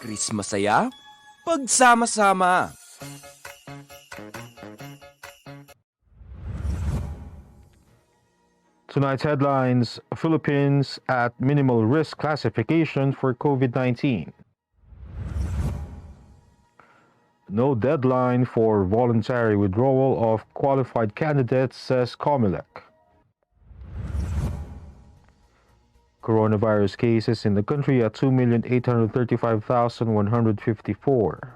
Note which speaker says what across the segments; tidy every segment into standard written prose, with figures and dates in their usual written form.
Speaker 1: Chris Masaya, pagsama-sama.
Speaker 2: Tonight's headlines: Philippines at minimal risk classification for COVID-19. No deadline for voluntary withdrawal of qualified candidates, says COMELEC. Coronavirus cases in the country at 2,835,154.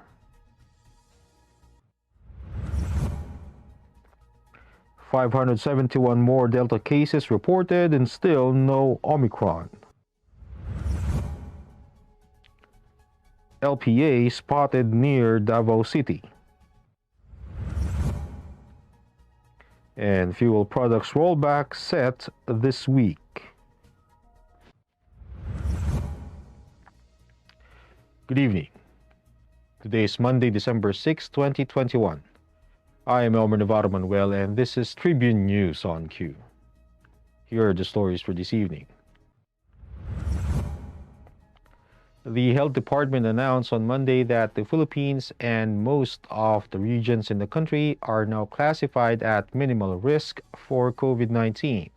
Speaker 2: 571 more Delta cases reported and still no Omicron. LPA spotted near Davao City. And fuel products rollback set this week. Good evening. Today is Monday, December 6, 2021. I am Elmer Navarro Manuel, and this is Tribune News on Q. Here are the stories for this evening. The Health Department announced on Monday that the Philippines and most of the regions in the country are now classified at minimal risk for COVID-19.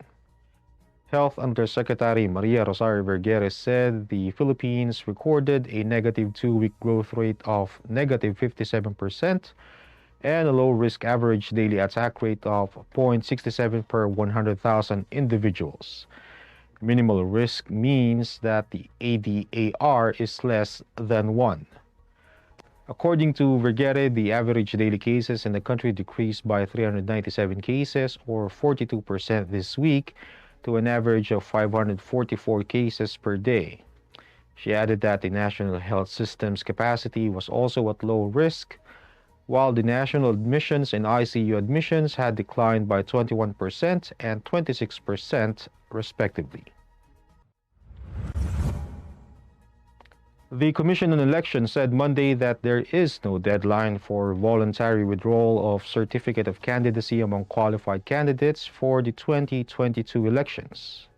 Speaker 2: Health Undersecretary Maria Rosario Vergeres said the Philippines recorded a negative 2-week growth rate of negative 57%, and a low-risk average daily attack rate of 0.67 per 100,000 individuals. Minimal risk means that the ADAR is less than 1. According to Vergeres, the average daily cases in the country decreased by 397 cases, or 42% this week, to an average of 544 cases per day. She added that the national health system's capacity was also at low risk, while the national admissions and ICU admissions had declined by 21% and 26% respectively. The Commission on Elections said Monday that there is no deadline for voluntary withdrawal of certificate of candidacy among qualified candidates for the 2022 elections.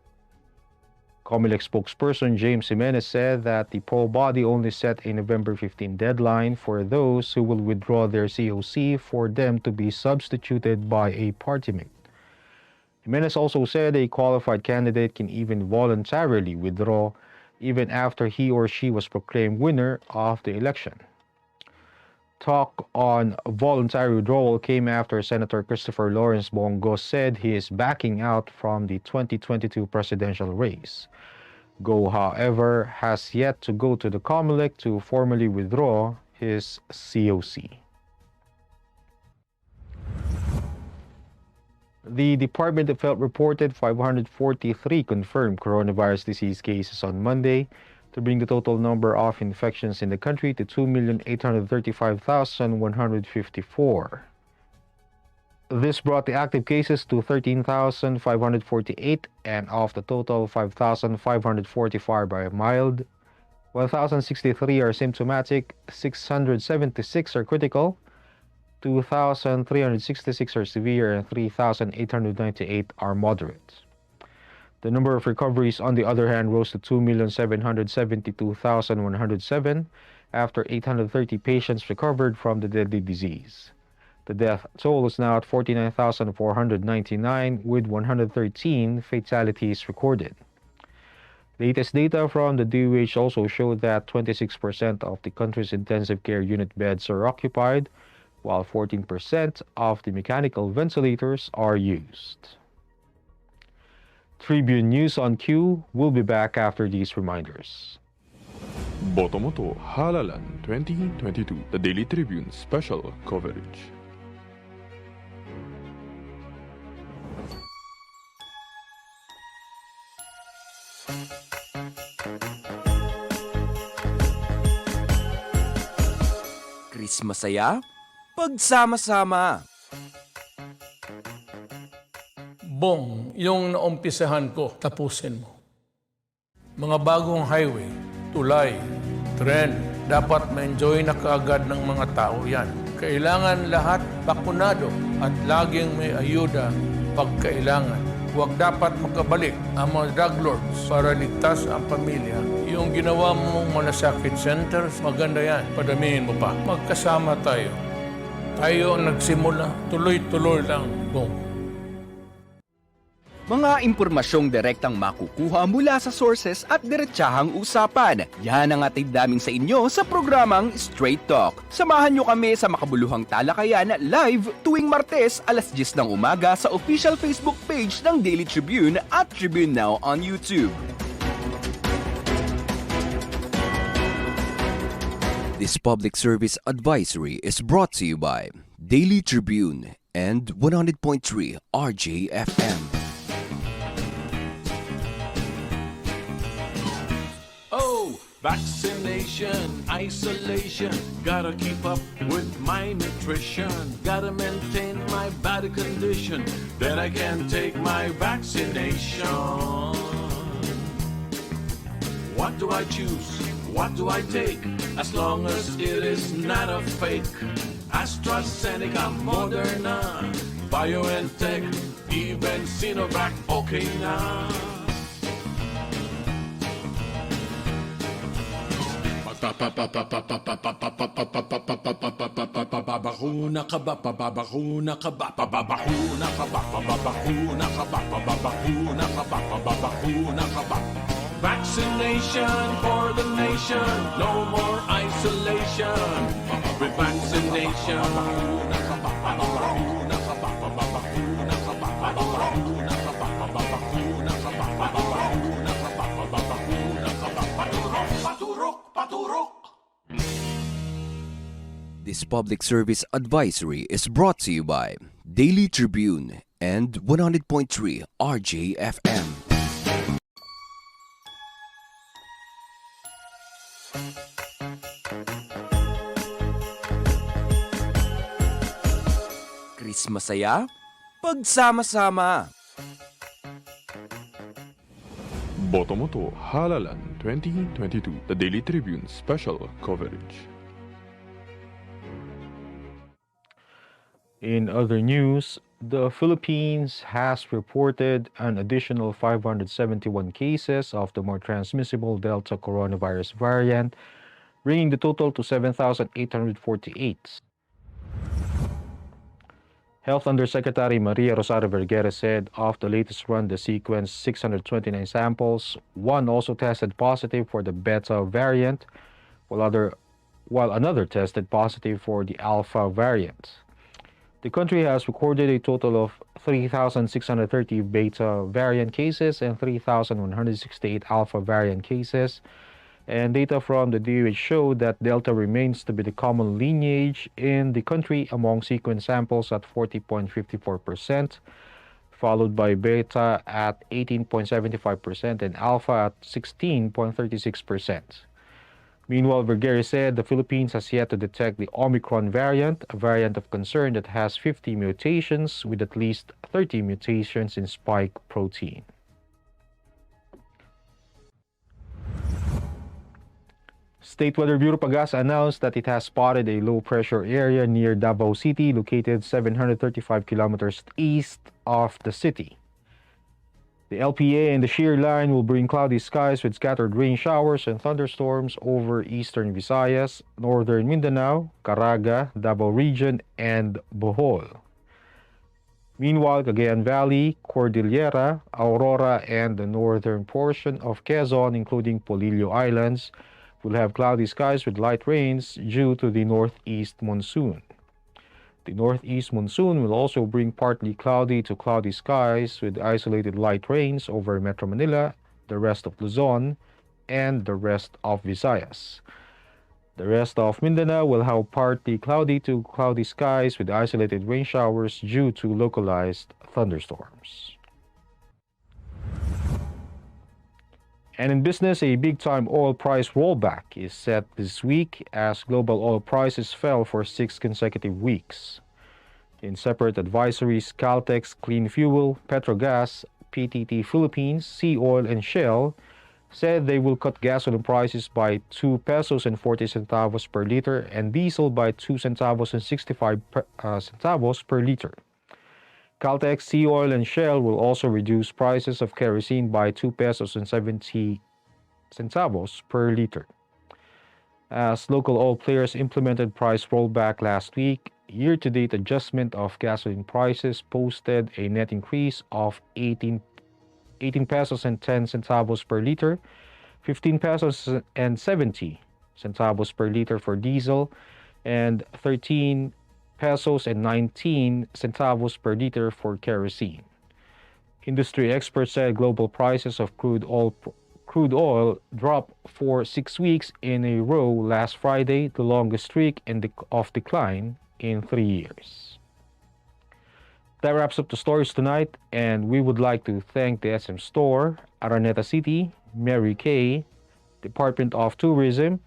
Speaker 2: COMELEC spokesperson James Jimenez said that the poll body only set a November 15 deadline for those who will withdraw their COC for them to be substituted by a party mate. Jimenez also said a qualified candidate can even voluntarily withdraw even after he or she was proclaimed winner of the election. Talk on voluntary withdrawal came after Senator Christopher Lawrence Bongo said he is backing out from the 2022 presidential race. Go, however, has yet to go to the COMELEC to formally withdraw his COC. The Department of Health reported 543 confirmed coronavirus disease cases on Monday, to bring the total number of infections in the country to 2,835,154. This brought the active cases to 13,548, and of the total, 5,545 are mild, 1,063 are symptomatic, 676 are critical, 2,366 are severe, and 3,898 are moderate. The number of recoveries, on the other hand, rose to 2,772,107 after 830 patients recovered from the deadly disease. The death toll is now at 49,499, with 113 fatalities recorded. Latest data from the DOH also showed that 26% of the country's intensive care unit beds are occupied, while 14% of the mechanical ventilators are used. Tribune News on Q will be back after these reminders.
Speaker 3: Boto mo to Halalan 2022, the Daily Tribune special coverage.
Speaker 1: Chris Masaya, pagsama-sama.
Speaker 4: Bong, yung naumpisahan ko, tapusin mo. Mga bagong highway, tulay, tren, dapat ma-enjoy na kaagad ng mga tao yan. Kailangan lahat bakunado at laging may ayuda pag kailangan. Huwag dapat makabalik ang mga drug lords para ligtas ang pamilya. Yung ginawa mong malasakit centers, maganda yan. Padamihin mo pa. Magkasama tayo. Tayo ang nagsimula. Tuloy-tuloy lang. Boom.
Speaker 1: Mga impormasyong direktang makukuha mula sa sources at diretsahang usapan. Yan ang atid namin sa inyo sa programang Straight Talk. Samahan nyo kami sa makabuluhang talakayan live tuwing Martes alas 10 ng umaga sa official Facebook page ng Daily Tribune at Tribune Now on YouTube. This public service advisory is brought to you by Daily Tribune and 100.3 RJFM.
Speaker 5: Vaccination, isolation, gotta keep up with my nutrition, gotta maintain my body condition, then I can take my vaccination. What do I choose? What do I take? As long as it is not a fake. AstraZeneca, Moderna, BioNTech, even Sinovac, okay na. Babakuna ka ba? Babakuna ka ba? Babakuna ka ba? Babakuna ka ba? Babakuna ka ba? Babakuna ka ba? Vaccination for the nation, no more isolation. With vaccination. Babakuna ka ba? Babakuna ka ba? Babakuna ka ba? Babakuna ka ba? Babakuna ka ba? Babakuna ka ba? Babakuna ka ba? Paturok! Paturok!
Speaker 1: This public service advisory is brought to you by Daily Tribune and 100.3 RJFM. Chris Masaya, pagsama-sama.
Speaker 3: Boto mo to, Halalan 2022, the Daily Tribune special coverage.
Speaker 2: In other news, the Philippines has reported an additional 571 cases of the more transmissible Delta coronavirus variant, bringing the total to 7,848. Health Undersecretary Maria Rosario Vergara said of the latest run, the sequenced 629 samples, one also tested positive for the Beta variant, while another tested positive for the Alpha variant. The country has recorded a total of 3,630 Beta variant cases and 3,168 Alpha variant cases, and data from the DOH showed that Delta remains to be the common lineage in the country among sequence samples at 40.54%, followed by Beta at 18.75% and Alpha at 16.36%. Meanwhile, Vergara said the Philippines has yet to detect the Omicron variant, a variant of concern that has 50 mutations with at least 30 mutations in spike protein. State Weather Bureau Pagasa announced that it has spotted a low-pressure area near Davao City, located 735 kilometers east of the city. The LPA and the shear line will bring cloudy skies with scattered rain showers and thunderstorms over eastern Visayas, northern Mindanao, Caraga, Davao Region, and Bohol. Meanwhile, Cagayan Valley, Cordillera, Aurora, and the northern portion of Quezon, including Polillo Islands, will have cloudy skies with light rains due to the northeast monsoon. The northeast monsoon will also bring partly cloudy to cloudy skies with isolated light rains over Metro Manila, the rest of Luzon, and the rest of Visayas. The rest of Mindanao will have partly cloudy to cloudy skies with isolated rain showers due to localized thunderstorms. And in business, a big-time oil price rollback is set this week as global oil prices fell for 6 consecutive weeks. In separate advisories, Caltex Clean Fuel, Petrogas, PTT Philippines, Sea Oil, and Shell said they will cut gasoline prices by 2 pesos and 40 centavos per liter and diesel by 2 centavos and 65 centavos per liter. Caltex, Sea Oil, and Shell will also reduce prices of kerosene by 2 pesos and 70 centavos per liter. As local oil players implemented price rollback last week, year-to-date adjustment of gasoline prices posted a net increase of 18 pesos and 10 centavos per liter, 15 pesos and 70 centavos per liter for diesel, and 13 pesos and 19 centavos per liter for kerosene. Industry experts said global prices of crude oil dropped for 6 weeks in a row last Friday, the longest streak of decline in 3 years. That wraps up the stories tonight, and we would like to thank the SM Store, Araneta City, Mary Kay, Department of Tourism,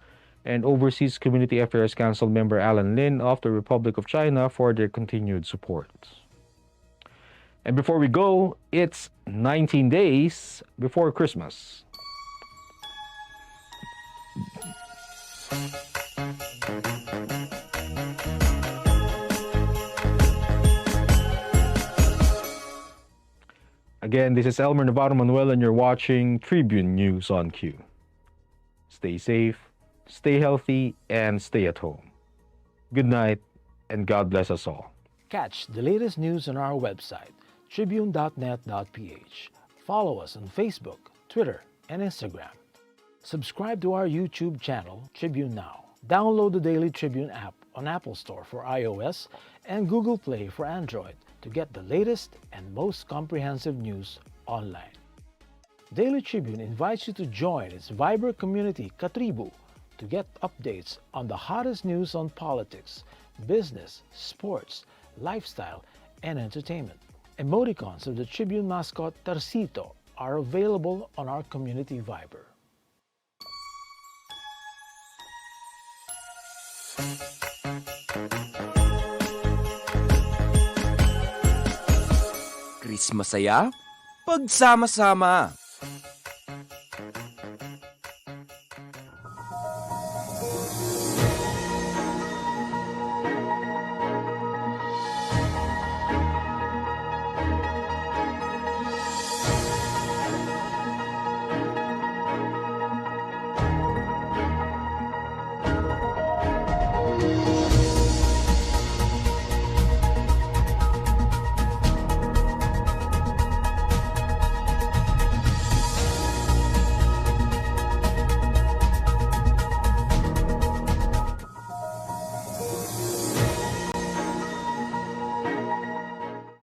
Speaker 2: and Overseas Community Affairs Council member Alan Lin of the Republic of China for their continued support. And before we go, it's 19 days before Christmas. Again, this is Elmer Navarro Manuel, and you're watching Tribune News on Q. Stay safe, stay healthy, and stay at home. Good night, and God bless us all.
Speaker 6: Catch the latest news on our website, tribune.net.ph. Follow us on Facebook, Twitter, and Instagram. Subscribe to our YouTube channel, Tribune Now. Download the Daily Tribune app on Apple Store for iOS and Google Play for Android to get the latest and most comprehensive news online. Daily Tribune invites you to join its Viber community, Katribu, to get updates on the hottest news on politics, business, sports, lifestyle, and entertainment. Emoticons of the Tribune mascot Tarsito are available on our community Viber.
Speaker 1: Christmas saya, pagsama-sama.